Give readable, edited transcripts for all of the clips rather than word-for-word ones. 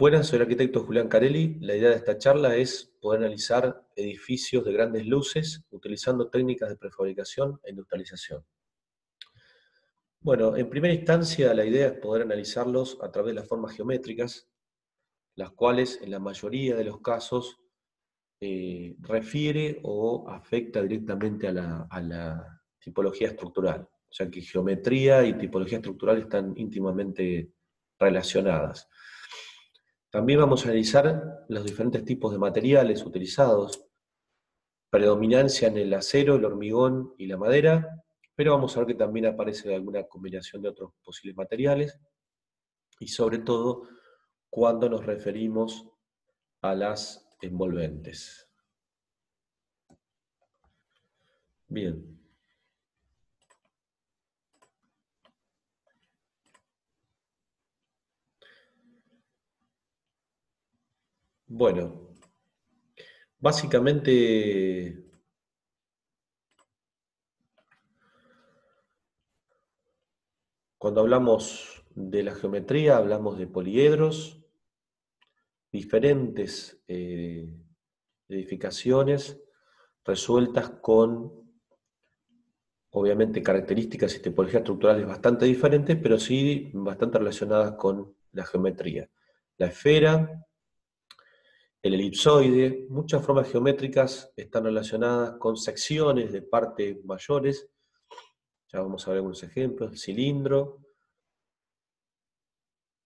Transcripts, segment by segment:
Buenas, soy el arquitecto Julián Carelli. La idea de esta charla es poder analizar edificios de grandes luces utilizando técnicas de prefabricación e industrialización. Bueno, en primera instancia la idea es poder analizarlos a través de las formas geométricas, las cuales en la mayoría de los casos refiere o afecta directamente a la tipología estructural, o sea que geometría y tipología estructural están íntimamente relacionadas. También vamos a analizar los diferentes tipos de materiales utilizados, predominancia en el acero, el hormigón y la madera, pero vamos a ver que también aparece alguna combinación de otros posibles materiales, y sobre todo cuando nos referimos a las envolventes. Bien. Bueno, básicamente cuando hablamos de la geometría hablamos de poliedros, diferentes edificaciones resueltas con, obviamente, características y tipologías estructurales bastante diferentes, pero sí bastante relacionadas con la geometría. La esfera, el elipsoide, muchas formas geométricas están relacionadas con secciones de partes mayores. Ya vamos a ver algunos ejemplos: el cilindro,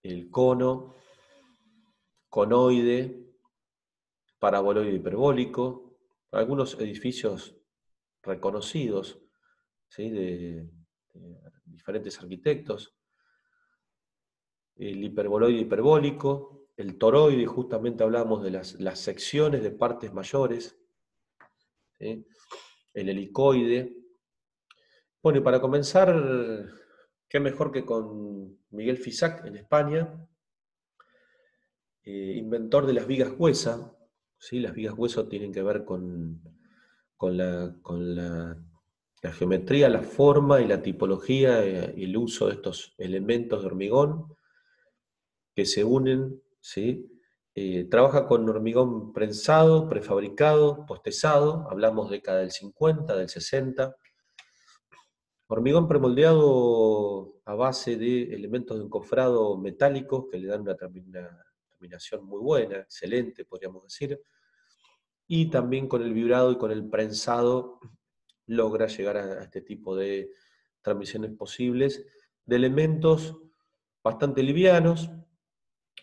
el cono, conoide, paraboloide hiperbólico, algunos edificios reconocidos, ¿sí? de diferentes arquitectos, el hiperboloide hiperbólico, el toroide, justamente hablamos de las secciones de partes mayores, ¿sí? El helicoide. Bueno, y para comenzar, qué mejor que con Miguel Fisac en España, inventor de las vigas huesa, ¿sí? Las vigas hueso tienen que ver con la geometría, la forma y la tipología y el uso de estos elementos de hormigón que se unen, ¿sí? Trabaja con hormigón prensado, prefabricado, postezado, hablamos década del 50, del 60. Hormigón premoldeado a base de elementos de encofrado metálicos que le dan una terminación muy buena, excelente, podríamos decir. Y también con el vibrado y con el prensado logra llegar a este tipo de transmisiones posibles de elementos bastante livianos,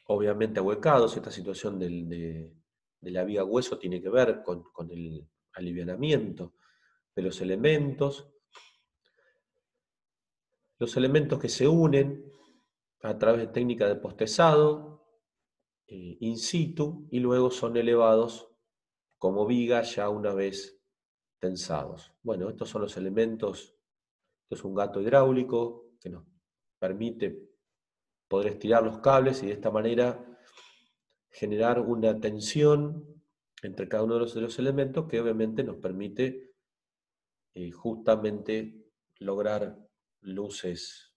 obviamente ahuecados. Esta situación de la viga hueso tiene que ver con el alivianamiento de los elementos que se unen a través de técnicas de postezado in situ y luego son elevados como vigas ya una vez tensados. Bueno, estos son los elementos. Esto es un gato hidráulico que nos permite poder estirar los cables y de esta manera generar una tensión entre cada uno de los elementos que obviamente nos permite justamente lograr luces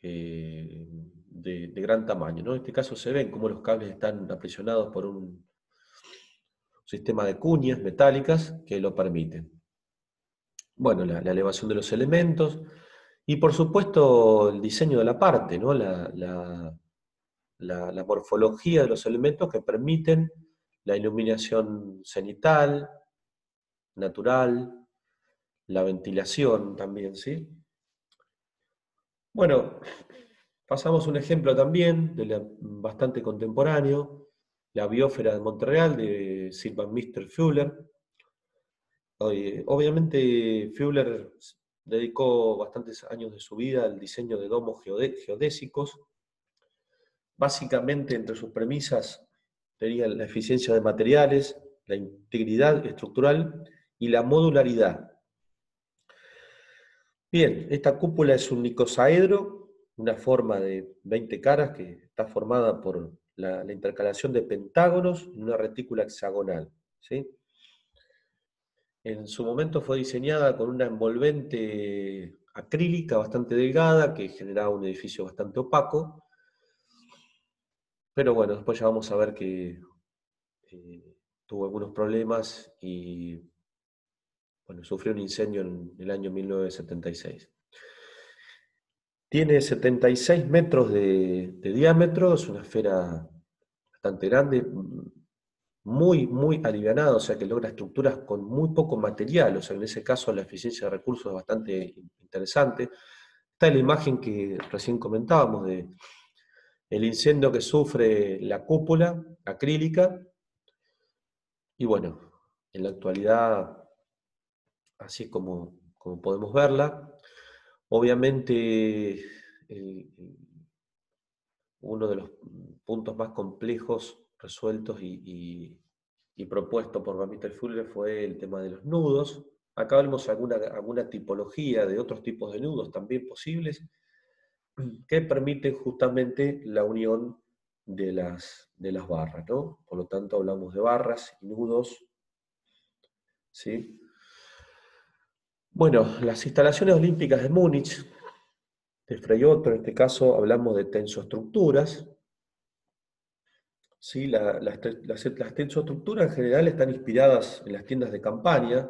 de gran tamaño, ¿no? En este caso se ven cómo los cables están aprisionados por un sistema de cuñas metálicas que lo permiten. Bueno, la elevación de los elementos y por supuesto el diseño de la parte, ¿no? La morfología de los elementos que permiten la iluminación cenital, natural, la ventilación también, ¿sí? Bueno, pasamos un ejemplo también bastante contemporáneo, la biosfera de Montreal de Sylvan Mister Fuller. Obviamente Fuller dedicó bastantes años de su vida al diseño de domos geodésicos. Básicamente entre sus premisas tenía la eficiencia de materiales, la integridad estructural y la modularidad. Bien, esta cúpula es un icosaedro, una forma de 20 caras que está formada por la intercalación de pentágonos en una retícula hexagonal, ¿sí? En su momento fue diseñada con una envolvente acrílica bastante delgada que generaba un edificio bastante opaco. Pero bueno, después ya vamos a ver que tuvo algunos problemas y bueno, sufrió un incendio en el año 1976. Tiene 76 metros de diámetro, es una esfera bastante grande, muy alivianada, o sea que logra estructuras con muy poco material, o sea, en ese caso la eficiencia de recursos es bastante interesante. Está la imagen que recién comentábamos de el incendio que sufre la cúpula acrílica, y bueno, en la actualidad, así es como podemos verla. Obviamente, uno de los puntos más complejos resueltos y propuesto por Van Fuller fue el tema de los nudos. Acá vemos alguna tipología de otros tipos de nudos también posibles que permiten justamente la unión de las barras, ¿no? Por lo tanto, hablamos de barras y nudos, ¿sí? Bueno, las instalaciones olímpicas de Múnich, de Frei Otto, en este caso hablamos de tensoestructuras, ¿sí? Las tensoestructuras en general están inspiradas en las tiendas de campaña,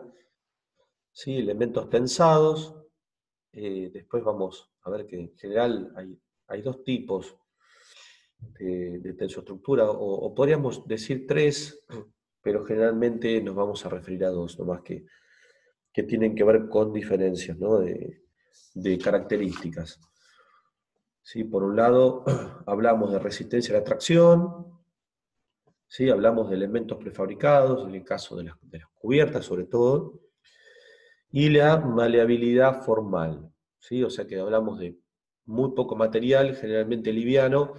¿sí? Elementos tensados. Después vamos a ver que en general hay dos tipos de tensoestructura, o podríamos decir tres, pero generalmente nos vamos a referir a dos, nomás que tienen que ver con diferencias, ¿no? de características. ¿Sí? Por un lado, hablamos de resistencia a la tracción, ¿sí? Hablamos de elementos prefabricados, en el caso de las cubiertas sobre todo, y la maleabilidad formal, ¿sí? O sea que hablamos de muy poco material, generalmente liviano,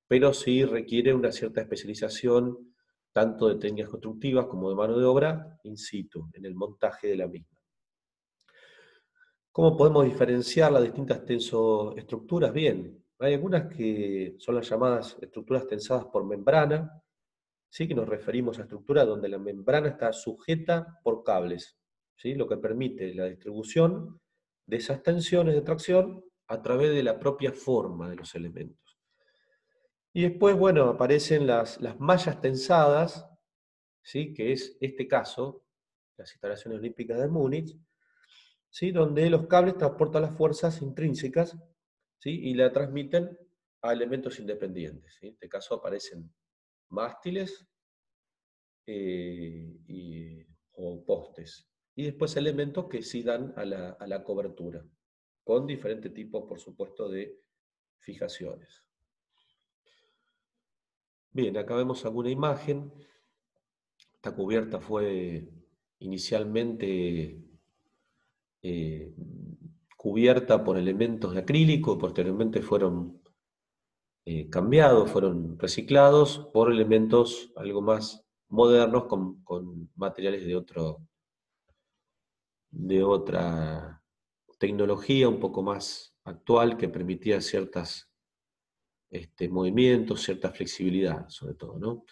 pero sí requiere una cierta especialización, tanto de técnicas constructivas como de mano de obra, in situ, en el montaje de la misma. ¿Cómo podemos diferenciar las distintas tensoestructuras? Bien, hay algunas que son las llamadas estructuras tensadas por membrana, sí que nos referimos a estructuras donde la membrana está sujeta por cables, ¿sí? Lo que permite la distribución de esas tensiones de tracción a través de la propia forma de los elementos. Y después, bueno, aparecen las mallas tensadas, ¿sí? Que es este caso, las instalaciones olímpicas de Múnich, ¿sí? Donde los cables transportan las fuerzas intrínsecas, ¿sí? Y la transmiten a elementos independientes, ¿sí? En este caso aparecen mástiles o postes. Y después elementos que sí dan a la cobertura, con diferentes tipos, por supuesto, de fijaciones. Bien, acá vemos alguna imagen. Esta cubierta fue inicialmente eh, cubierta por elementos de acrílico, posteriormente fueron cambiados, fueron reciclados por elementos algo más modernos con materiales de otra tecnología un poco más actual que permitía ciertos movimientos, cierta flexibilidad, sobre todo, ¿no?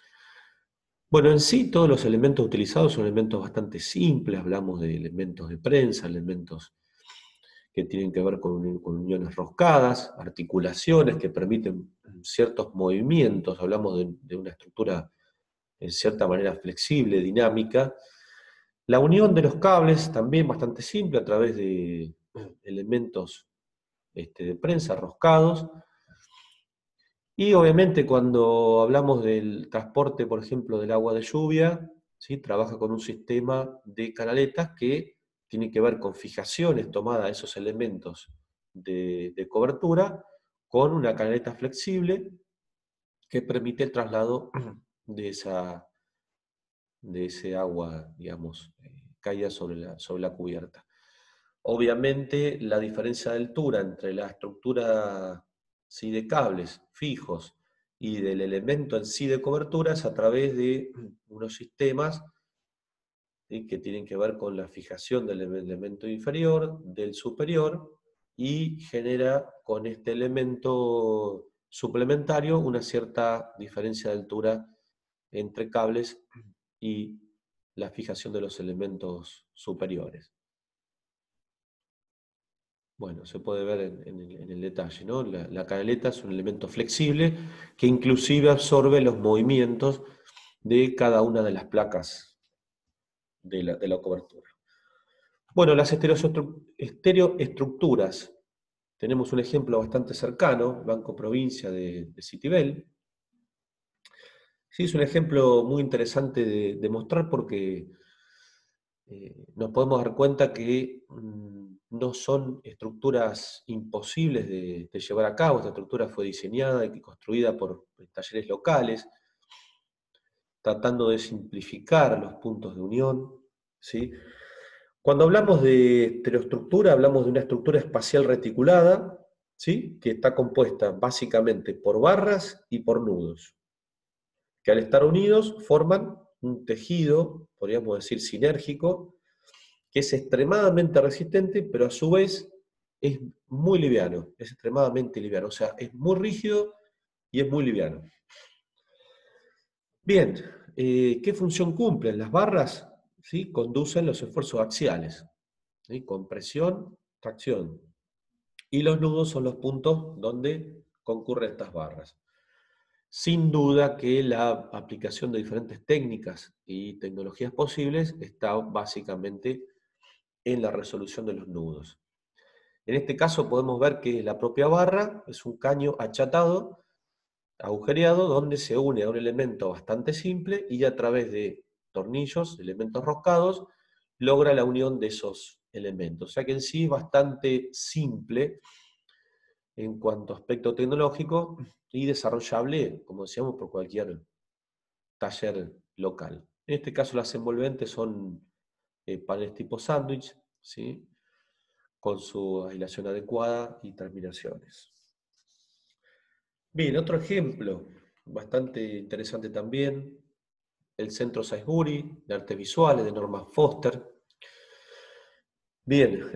Bueno, en sí todos los elementos utilizados son elementos bastante simples, hablamos de elementos de prensa, elementos que tienen que ver con uniones roscadas, articulaciones que permiten ciertos movimientos, hablamos de una estructura en cierta manera flexible, dinámica. La unión de los cables también bastante simple a través de elementos de prensa roscados. Y obviamente cuando hablamos del transporte, por ejemplo, del agua de lluvia, ¿sí? Trabaja con un sistema de canaletas que tiene que ver con fijaciones tomadas de esos elementos de cobertura con una canaleta flexible que permite el traslado de ese agua, digamos, caída sobre la cubierta. Obviamente, la diferencia de altura entre la estructura, ¿sí? de cables fijos y del elemento en sí de cobertura es a través de unos sistemas, ¿sí? que tienen que ver con la fijación del elemento inferior, del superior, y genera con este elemento suplementario una cierta diferencia de altura entre cables y la fijación de los elementos superiores. Bueno, se puede ver en el detalle, ¿no? La canaleta es un elemento flexible que inclusive absorbe los movimientos de cada una de las placas de la cobertura. Bueno, las estereoestructuras. Tenemos un ejemplo bastante cercano, Banco Provincia de Citibel. Sí, es un ejemplo muy interesante de mostrar porque nos podemos dar cuenta que no son estructuras imposibles de llevar a cabo. Esta estructura fue diseñada y construida por talleres locales, tratando de simplificar los puntos de unión, ¿sí? Cuando hablamos de estereoestructura, hablamos de una estructura espacial reticulada, ¿sí? Que está compuesta básicamente por barras y por nudos, que al estar unidos forman un tejido, podríamos decir, sinérgico, que es extremadamente resistente, pero a su vez es muy liviano, es extremadamente liviano, o sea, es muy rígido y es muy liviano. Bien, ¿qué función cumplen? Las barras, ¿sí? Conducen los esfuerzos axiales, ¿sí? Compresión, tracción. Y los nudos son los puntos donde concurren estas barras. Sin duda que la aplicación de diferentes técnicas y tecnologías posibles está básicamente en la resolución de los nudos. En este caso podemos ver que la propia barra es un caño achatado, agujereado, donde se une a un elemento bastante simple y a través de tornillos, elementos roscados, logra la unión de esos elementos. O sea que en sí es bastante simple en cuanto a aspecto tecnológico y desarrollable, como decíamos, por cualquier taller local. En este caso las envolventes son paneles tipo sándwich, ¿sí? Con su aislación adecuada y terminaciones. Bien, otro ejemplo, bastante interesante también, el Centro Sainsbury de Artes Visuales de Norman Foster. Bien,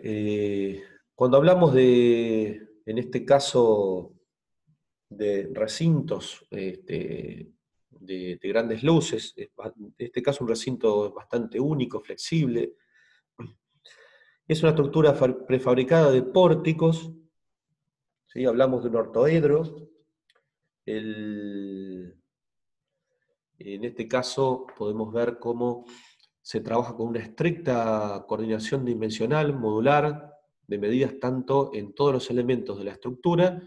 cuando hablamos en este caso, de recintos de grandes luces, en este caso un recinto bastante único, flexible, es una estructura prefabricada de pórticos, ¿sí? Hablamos de un ortoedro. En este caso podemos ver cómo se trabaja con una estricta coordinación dimensional, modular, de medidas tanto en todos los elementos de la estructura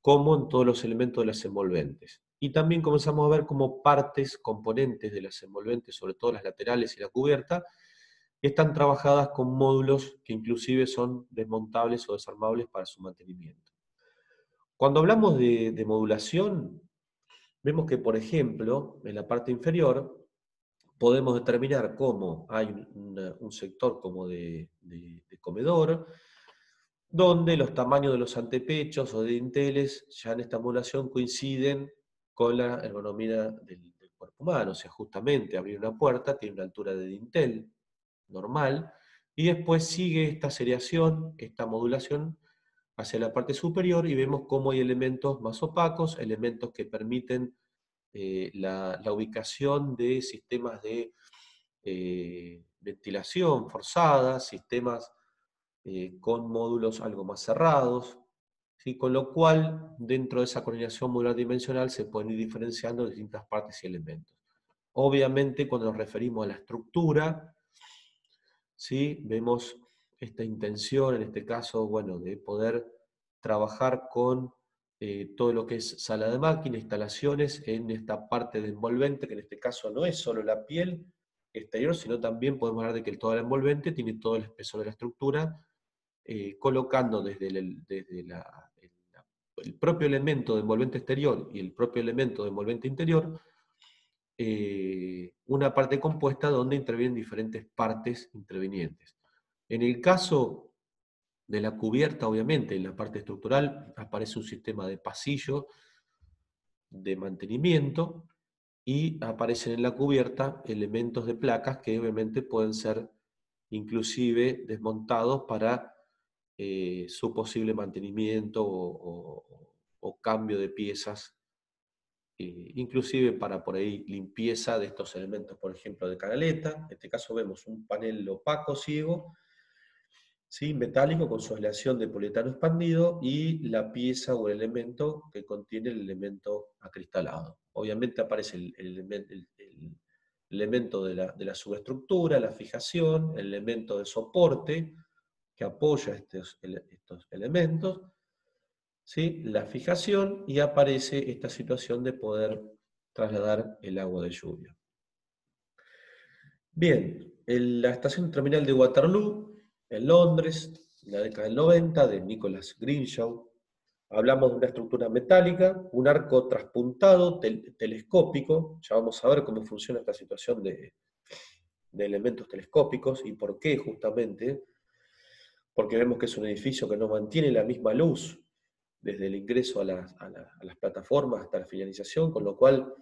como en todos los elementos de las envolventes. Y también comenzamos a ver cómo partes, componentes de las envolventes, sobre todo las laterales y la cubierta, están trabajadas con módulos que inclusive son desmontables o desarmables para su mantenimiento. Cuando hablamos de modulación, vemos que, por ejemplo, en la parte inferior podemos determinar cómo hay un sector como de comedor, donde los tamaños de los antepechos o de dinteles ya en esta modulación coinciden con la ergonomía del cuerpo humano. O sea, justamente abrir una puerta tiene una altura de dintel normal, y después sigue esta seriación, esta modulación hacia la parte superior y vemos cómo hay elementos más opacos, elementos que permiten la ubicación de sistemas de ventilación forzada, sistemas con módulos algo más cerrados, ¿sí? Con lo cual dentro de esa coordinación modular dimensional se pueden ir diferenciando distintas partes y elementos. Obviamente cuando nos referimos a la estructura, ¿sí? Vemos esta intención, en este caso, bueno, de poder trabajar con todo lo que es sala de máquina, instalaciones en esta parte de envolvente, que en este caso no es solo la piel exterior, sino también podemos hablar de que toda la envolvente tiene todo el espesor de la estructura, colocando el propio elemento de envolvente exterior y el propio elemento de envolvente interior, una parte compuesta donde intervienen diferentes partes intervinientes. En el caso de la cubierta, obviamente, en la parte estructural aparece un sistema de pasillo de mantenimiento y aparecen en la cubierta elementos de placas que obviamente pueden ser inclusive desmontados para su posible mantenimiento o cambio de piezas, inclusive para por ahí limpieza de estos elementos, por ejemplo, de canaleta. En este caso vemos un panel opaco, ciego, ¿sí? Metálico con su aleación de poliuretano expandido y la pieza o el elemento que contiene el elemento acristalado. Obviamente aparece el elemento de la subestructura, la fijación, el elemento de soporte que apoya estos elementos, ¿sí? La fijación, y aparece esta situación de poder trasladar el agua de lluvia. Bien, en la estación terminal de Waterloo, en Londres, en la década del 90, de Nicholas Grimshaw, hablamos de una estructura metálica, un arco traspuntado, telescópico. Ya vamos a ver cómo funciona esta situación de elementos telescópicos y por qué justamente, porque vemos que es un edificio que no mantiene la misma luz desde el ingreso a las plataformas hasta la finalización, con lo cual,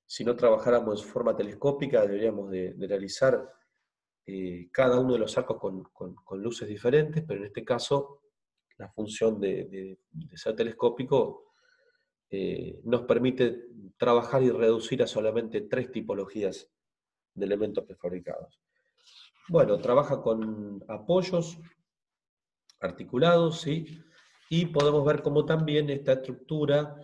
si no trabajáramos en forma telescópica, deberíamos de realizar cada uno de los arcos con luces diferentes, pero en este caso la función de ser telescópico nos permite trabajar y reducir a solamente 3 tipologías de elementos prefabricados. Bueno, trabaja con apoyos articulados, ¿sí? Y podemos ver cómo también esta estructura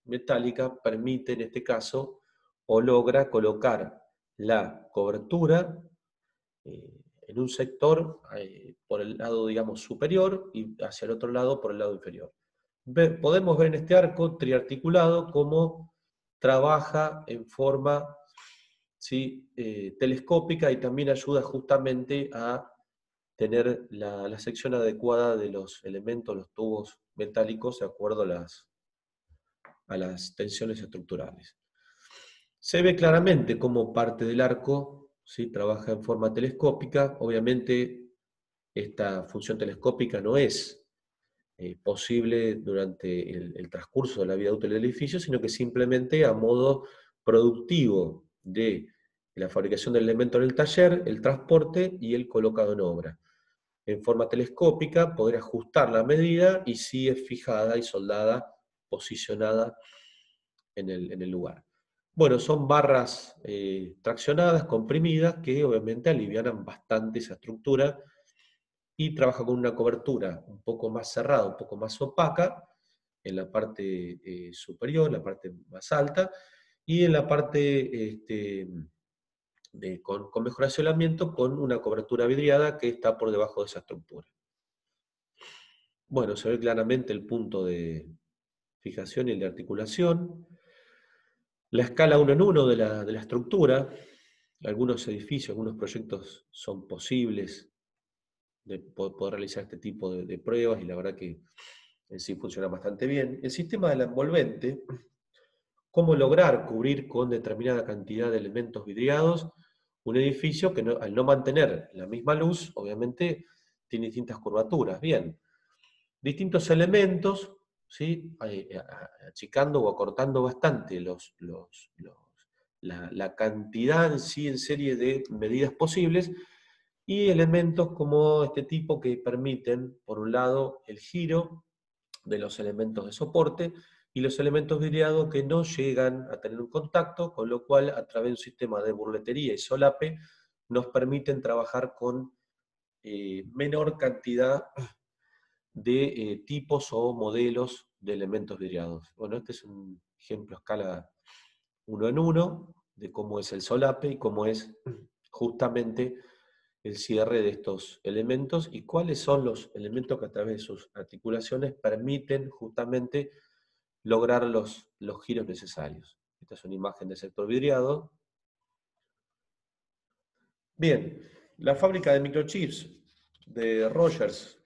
metálica permite, en este caso, o logra colocar la cobertura en un sector por el lado, digamos, superior y hacia el otro lado por el lado inferior. Podemos ver en este arco triarticulado cómo trabaja en forma, ¿sí? Telescópica, y también ayuda justamente a tener la sección adecuada de los elementos, los tubos metálicos, de acuerdo a las tensiones estructurales. Se ve claramente cómo parte del arco, ¿sí? Trabaja en forma telescópica. Obviamente esta función telescópica no es posible durante el transcurso de la vida útil del edificio, sino que simplemente a modo productivo de la fabricación del elemento en el taller, el transporte y el colocado en obra. En forma telescópica, poder ajustar la medida y sigue fijada y soldada, posicionada en el lugar. Bueno, son barras traccionadas, comprimidas, que obviamente alivianan bastante esa estructura, y trabaja con una cobertura un poco más cerrada, un poco más opaca, en la parte superior, la parte más alta, y en la parte con mejor aislamiento, con una cobertura vidriada que está por debajo de esa estructura. Bueno, se ve claramente el punto de fijación y el de articulación. La escala 1 en 1 de la estructura. Algunos edificios, algunos proyectos son posibles de poder realizar este tipo de pruebas, y la verdad que en sí funciona bastante bien. El sistema de la envolvente, cómo lograr cubrir con determinada cantidad de elementos vidriados un edificio que al no mantener la misma luz, obviamente tiene distintas curvaturas. Bien, distintos elementos, ¿sí? Achicando o acortando bastante la cantidad en sí en serie de medidas posibles, y elementos como este tipo que permiten, por un lado, el giro de los elementos de soporte y los elementos vidriados que no llegan a tener un contacto, con lo cual a través de un sistema de burletería y solape nos permiten trabajar con menor cantidad de tipos o modelos de elementos vidriados. Bueno, este es un ejemplo a escala 1 en 1 de cómo es el solape y cómo es justamente el cierre de estos elementos y cuáles son los elementos que a través de sus articulaciones permiten justamente lograr los giros necesarios. Esta es una imagen del sector vidriado. Bien, la fábrica de microchips de Rogers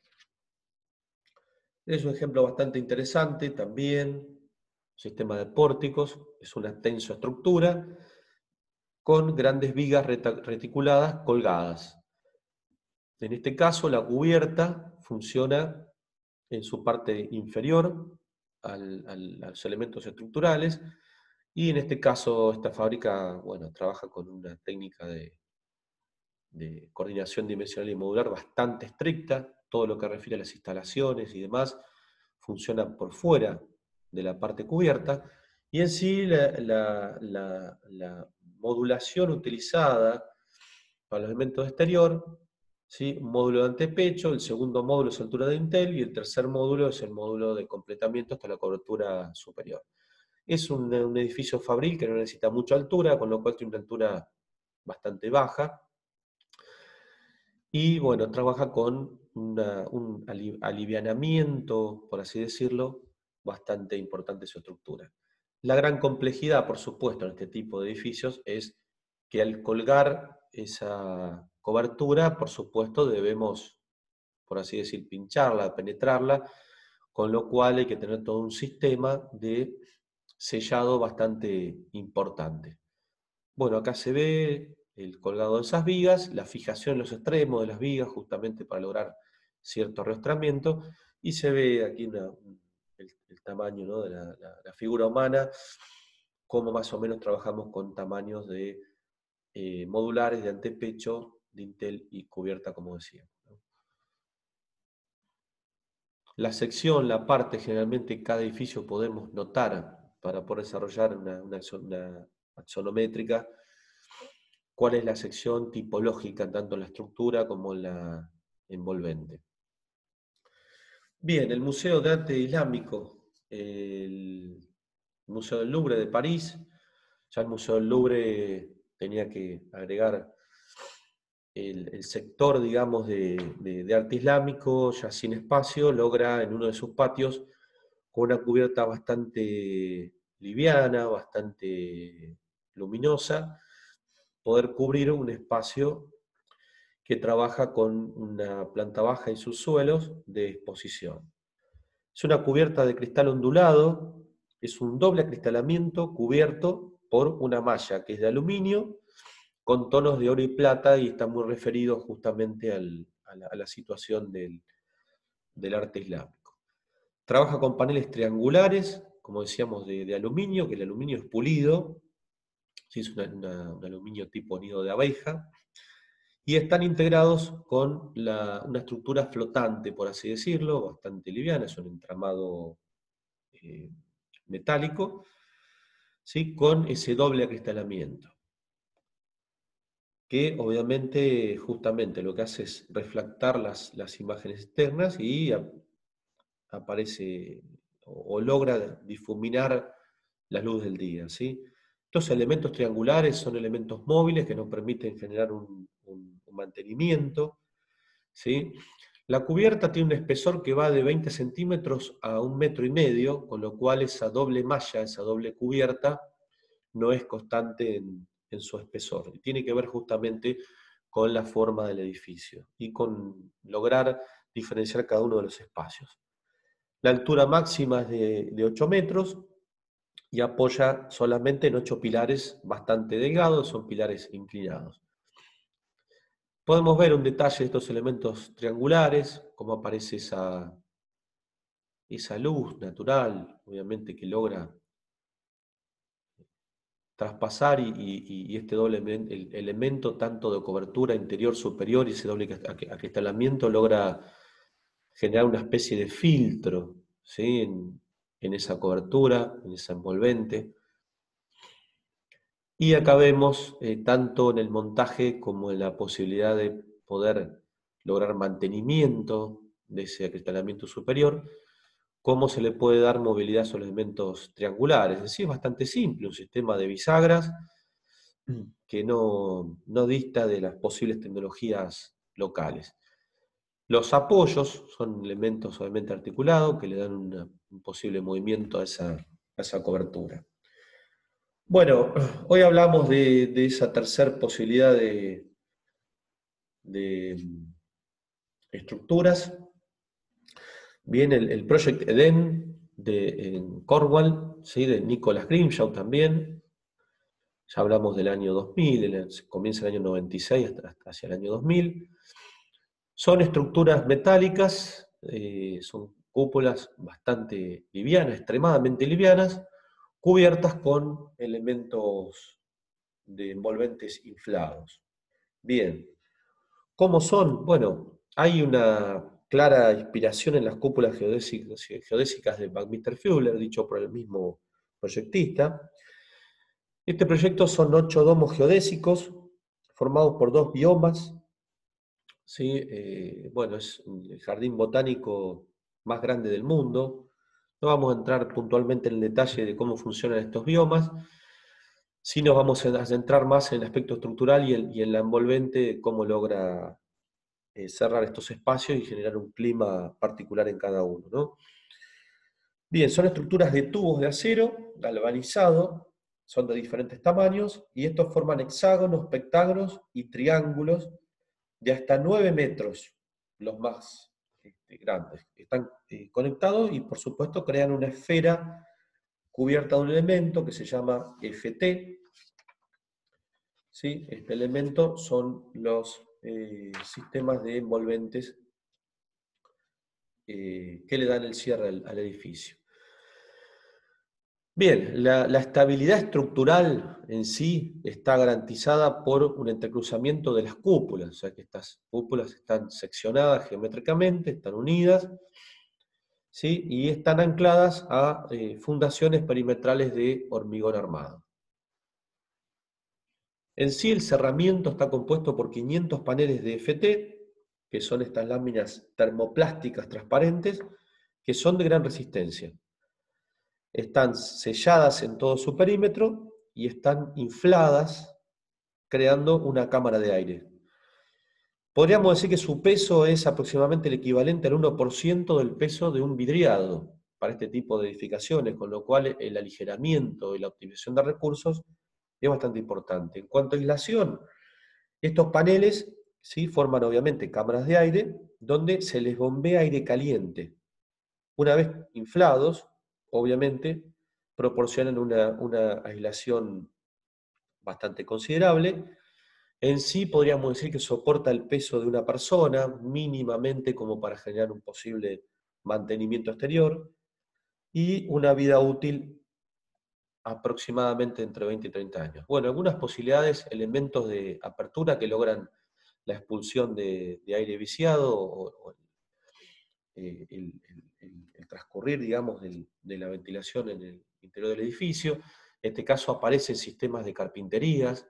es un ejemplo bastante interesante también. Sistema de pórticos, es una tensoestructura con grandes vigas reticuladas colgadas. En este caso, la cubierta funciona en su parte inferior a los elementos estructurales, y en este caso esta fábrica, bueno, trabaja con una técnica de coordinación dimensional y modular bastante estricta. Todo lo que refiere a las instalaciones y demás funciona por fuera de la parte cubierta, y en sí la modulación utilizada para los elementos de exterior ¿sí? Un módulo de antepecho, el segundo módulo es altura de dintel y el tercer módulo es el módulo de completamiento hasta la cobertura superior. Es un edificio fabril que no necesita mucha altura, con lo cual tiene una altura bastante baja. Y bueno, trabaja con un alivianamiento, por así decirlo, bastante importante su estructura. La gran complejidad, por supuesto, en este tipo de edificios es que al colgar esa cobertura, por supuesto, debemos, por así decir, pincharla, penetrarla, con lo cual hay que tener todo un sistema de sellado bastante importante. Bueno, acá se ve el colgado de esas vigas, la fijación en los extremos de las vigas, justamente para lograr cierto arrastramiento, y se ve aquí el tamaño, ¿no?, de la figura humana, cómo más o menos trabajamos con tamaños de modulares de antepecho, dintel y cubierta, como decía. La sección, la parte, generalmente en cada edificio podemos notar, para poder desarrollar una axonométrica, cuál es la sección tipológica, tanto en la estructura como en la envolvente. Bien, el Museo de Arte Islámico, el Museo del Louvre de París. Ya el Museo del Louvre tenía que agregar el sector, digamos, de arte islámico, ya sin espacio, logra en uno de sus patios, con una cubierta bastante liviana, bastante luminosa, poder cubrir un espacio que trabaja con una planta baja y subsuelos de exposición. Es una cubierta de cristal ondulado, es un doble acristalamiento cubierto por una malla que es de aluminio con tonos de oro y plata y está muy referido justamente a la situación del arte islámico. Trabaja con paneles triangulares, como decíamos, de aluminio, que el aluminio es pulido, ¿sí? Es un aluminio tipo nido de abeja, y están integrados con una estructura flotante, por así decirlo, bastante liviana, es un entramado metálico, ¿sí?, con ese doble acristalamiento, que obviamente justamente lo que hace es reflectar las imágenes externas y aparece o logra difuminar la luz del día, ¿sí? Estos elementos triangulares son elementos móviles que nos permiten generar un mantenimiento, ¿sí? La cubierta tiene un espesor que va de 20 centímetros a 1,5 metros, con lo cual esa doble malla, esa doble cubierta, no es constante en su espesor. Y tiene que ver justamente con la forma del edificio y con lograr diferenciar cada uno de los espacios. La altura máxima es de 8 metros y apoya solamente en 8 pilares bastante delgados, son pilares inclinados. Podemos ver un detalle de estos elementos triangulares, cómo aparece esa luz natural, obviamente, que logra traspasar y este doble el elemento tanto de cobertura interior superior y ese doble acristalamiento logra generar una especie de filtro, ¿sí?, en esa cobertura, en esa envolvente. Y acá vemos, tanto en el montaje como en la posibilidad de poder lograr mantenimiento de ese acristalamiento superior, cómo se le puede dar movilidad a esos elementos triangulares. Es decir, es bastante simple, un sistema de bisagras que no dista de las posibles tecnologías locales. Los apoyos son elementos obviamente articulados que le dan un posible movimiento a esa cobertura. Bueno, hoy hablamos de esa tercera posibilidad de estructuras. Bien, el Project Eden en Cornwall, ¿sí?, de Nicholas Grimshaw también. Ya hablamos del año 2000, comienza el año 96 hasta hacia el año 2000. Son estructuras metálicas, son cúpulas bastante livianas, extremadamente livianas, cubiertas con elementos de envolventes inflados. Bien, ¿cómo son? Bueno, hay una clara inspiración en las cúpulas geodésicas de Buckminster Fuller, dicho por el mismo proyectista. Este proyecto son 8 domos geodésicos formados por 2 biomas, ¿sí? Bueno, es el jardín botánico más grande del mundo. No vamos a entrar puntualmente en el detalle de cómo funcionan estos biomas, sí nos vamos a centrar más en el aspecto estructural y en la envolvente, cómo logra cerrar estos espacios y generar un clima particular en cada uno, ¿no? Bien, son estructuras de tubos de acero galvanizado, son de diferentes tamaños, y estos forman hexágonos, pentágonos y triángulos de hasta 9 metros, los más grandes. Están conectados y por supuesto crean una esfera cubierta de un elemento que se llama FT. ¿Sí? Este elemento son los sistemas de envolventes que le dan el cierre al edificio. Bien, la estabilidad estructural en sí está garantizada por un entrecruzamiento de las cúpulas, o sea que estas cúpulas están seccionadas geométricamente, están unidas, ¿sí? Y están ancladas a fundaciones perimetrales de hormigón armado. En sí el cerramiento está compuesto por 500 paneles de FT, que son estas láminas termoplásticas transparentes, que son de gran resistencia. Están selladas en todo su perímetro y están infladas, creando una cámara de aire. Podríamos decir que su peso es aproximadamente el equivalente al 1% del peso de un vidriado para este tipo de edificaciones, con lo cual el aligeramiento y la optimización de recursos es bastante importante. En cuanto a aislación, estos paneles ¿sí? Forman obviamente cámaras de aire donde se les bombea aire caliente. Una vez inflados, obviamente, proporcionan una aislación bastante considerable. En sí podríamos decir que soporta el peso de una persona mínimamente como para generar un posible mantenimiento exterior y una vida útil aproximadamente entre 20 y 30 años. Bueno, algunas posibilidades, elementos de apertura que logran la expulsión de aire viciado o el transcurrir, digamos, de la ventilación en el interior del edificio. En este caso aparecen sistemas de carpinterías,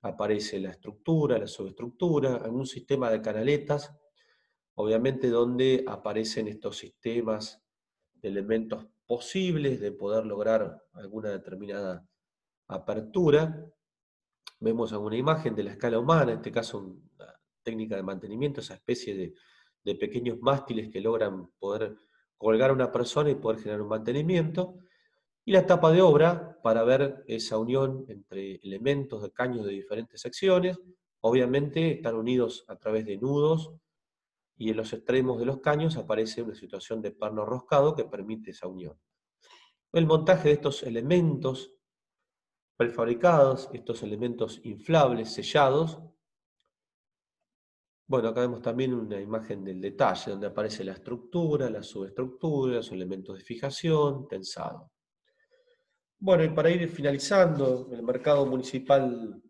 aparece la estructura, la subestructura, algún sistema de canaletas, obviamente donde aparecen estos sistemas de elementos posibles de poder lograr alguna determinada apertura. Vemos alguna imagen de la escala humana, en este caso una técnica de mantenimiento, esa especie de pequeños mástiles que logran poder colgar a una persona y poder generar un mantenimiento. Y la tapa de obra para ver esa unión entre elementos de caños de diferentes secciones. Obviamente están unidos a través de nudos y en los extremos de los caños aparece una situación de perno roscado que permite esa unión. El montaje de estos elementos prefabricados, estos elementos inflables, sellados. Bueno, acá vemos también una imagen del detalle, donde aparece la estructura, la subestructura, los elementos de fijación, tensado. Bueno, y para ir finalizando, el mercado municipal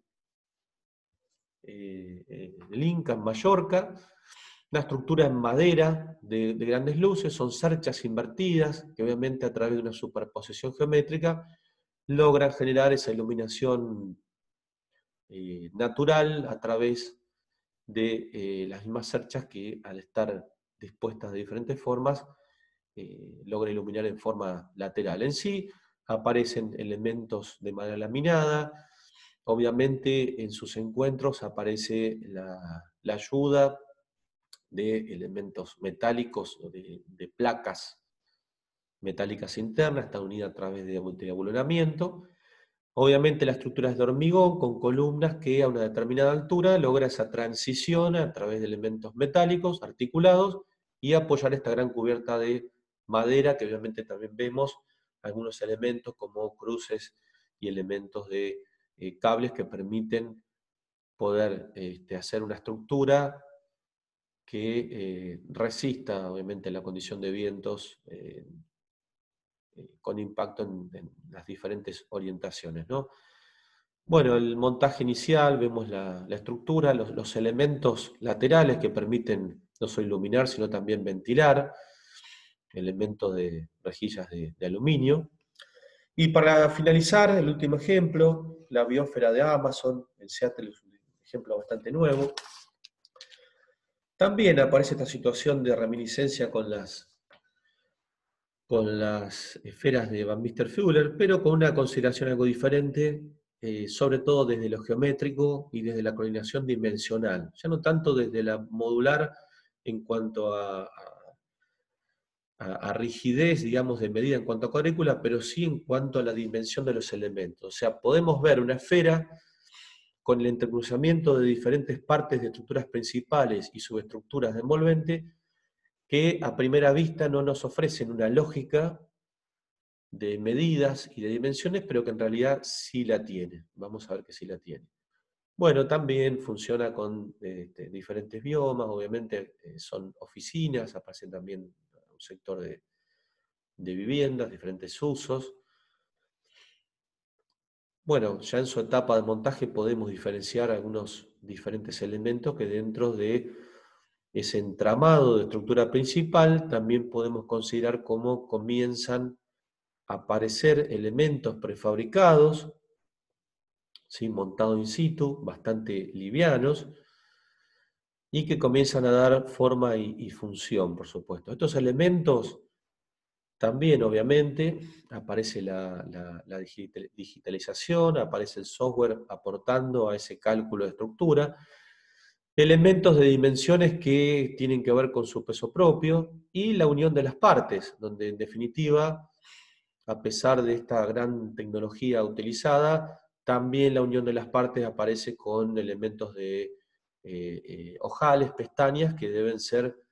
del Inca, en Mallorca, una estructura en madera de grandes luces, son cerchas invertidas, que obviamente a través de una superposición geométrica logran generar esa iluminación natural a través de las mismas cerchas que al estar dispuestas de diferentes formas logra iluminar en forma lateral. En sí aparecen elementos de madera laminada, obviamente en sus encuentros aparece la ayuda de elementos metálicos o de placas metálicas internas, está unida a través de abulonamiento. Obviamente la estructura es de hormigón con columnas que a una determinada altura logra esa transición a través de elementos metálicos articulados y apoyar esta gran cubierta de madera que obviamente también vemos algunos elementos como cruces y elementos de cables que permiten poder hacer una estructura que resista obviamente la condición de vientos con impacto en las diferentes orientaciones, ¿no? Bueno, el montaje inicial, vemos la estructura, los elementos laterales que permiten no solo iluminar, sino también ventilar, elementos de rejillas de aluminio. Y para finalizar, el último ejemplo, la biosfera de Amazon, en Seattle es un ejemplo bastante nuevo. También aparece esta situación de reminiscencia con las esferas de Van Mister-Fuller, pero con una consideración algo diferente, sobre todo desde lo geométrico y desde la coordinación dimensional, ya no tanto desde la modular en cuanto a rigidez, digamos, de medida en cuanto a cuadrícula, pero sí en cuanto a la dimensión de los elementos. O sea, podemos ver una esfera con el entrecruzamiento de diferentes partes de estructuras principales y subestructuras de envolvente que a primera vista no nos ofrecen una lógica de medidas y de dimensiones, pero que en realidad sí la tiene. Vamos a ver que sí la tiene. Bueno, también funciona con diferentes biomas, obviamente son oficinas, aparecen también un sector de viviendas, diferentes usos. Bueno, ya en su etapa de montaje podemos diferenciar algunos diferentes elementos que dentro de ese entramado de estructura principal también podemos considerar cómo comienzan a aparecer elementos prefabricados, ¿sí? Montados in situ, bastante livianos, y que comienzan a dar forma y función, por supuesto. Estos elementos también, obviamente, aparece la digitalización, aparece el software aportando a ese cálculo de estructura, elementos de dimensiones que tienen que ver con su peso propio y la unión de las partes, donde en definitiva, a pesar de esta gran tecnología utilizada, también la unión de las partes aparece con elementos de ojales, pestañas que deben ser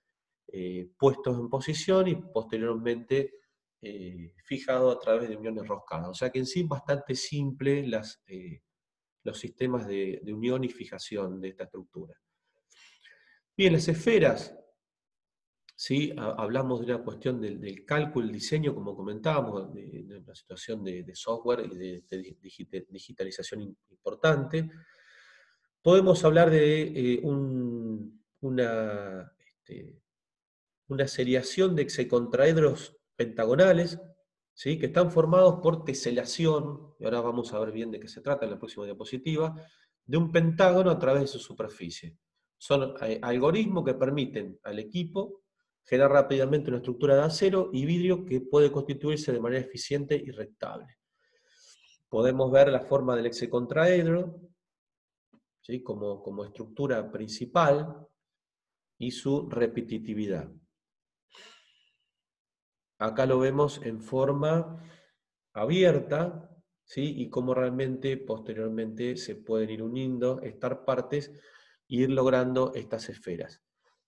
puestos en posición y posteriormente fijado a través de uniones roscadas. O sea que en sí es bastante simple los sistemas de unión y fijación de esta estructura. Bien, las esferas, ¿sí? Hablamos de una cuestión del cálculo, el diseño, como comentábamos, de una situación de software y de digitalización importante. Podemos hablar de una seriación de hexacontraedros pentagonales, ¿sí? Que están formados por teselación, y ahora vamos a ver bien de qué se trata en la próxima diapositiva, de un pentágono a través de su superficie. Son algoritmos que permiten al equipo generar rápidamente una estructura de acero y vidrio que puede constituirse de manera eficiente y rectable. Podemos ver la forma del hexacontraedro, ¿sí? como estructura principal y su repetitividad. Acá lo vemos en forma abierta, ¿sí? Y cómo realmente posteriormente se pueden ir uniendo estas partes e ir logrando estas esferas.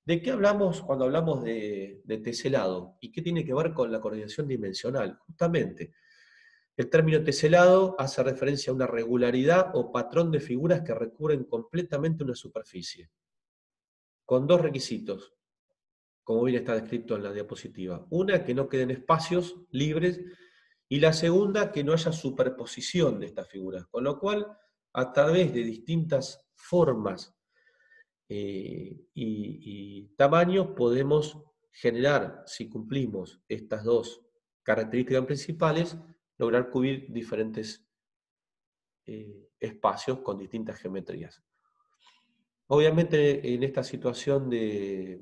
¿De qué hablamos cuando hablamos de teselado? ¿Y qué tiene que ver con la coordinación dimensional? Justamente, el término teselado hace referencia a una regularidad o patrón de figuras que recubren completamente una superficie, con dos requisitos, como bien está descrito en la diapositiva. Una, que no queden espacios libres, y la segunda, que no haya superposición de estas figuras. Con lo cual, a través de distintas formas y tamaños, podemos generar, si cumplimos estas dos características principales, lograr cubrir diferentes espacios con distintas geometrías. Obviamente, en esta situación de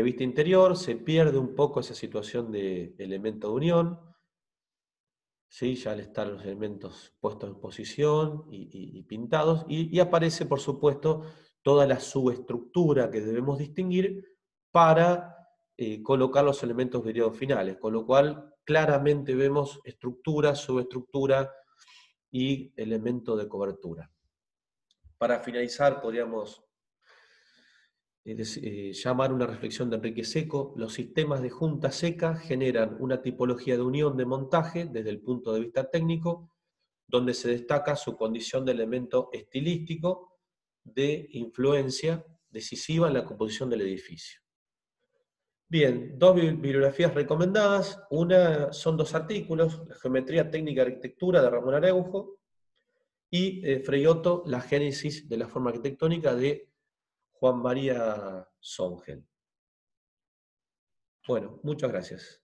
vista interior se pierde un poco esa situación de elemento de unión, ¿sí? Ya al estar los elementos puestos en posición y pintados, y aparece, por supuesto, toda la subestructura que debemos distinguir para colocar los elementos vidriados finales, con lo cual claramente vemos estructura, subestructura y elemento de cobertura. Para finalizar, podríamos llamar una reflexión de Enrique Seco: los sistemas de junta seca generan una tipología de unión de montaje desde el punto de vista técnico, donde se destaca su condición de elemento estilístico de influencia decisiva en la composición del edificio. Bien, dos bibliografías recomendadas. Una son dos artículos: La geometría técnica de arquitectura, de Ramón Araujo, y Frei Otto, La génesis de la forma arquitectónica, de Juan María Songel. Bueno, muchas gracias.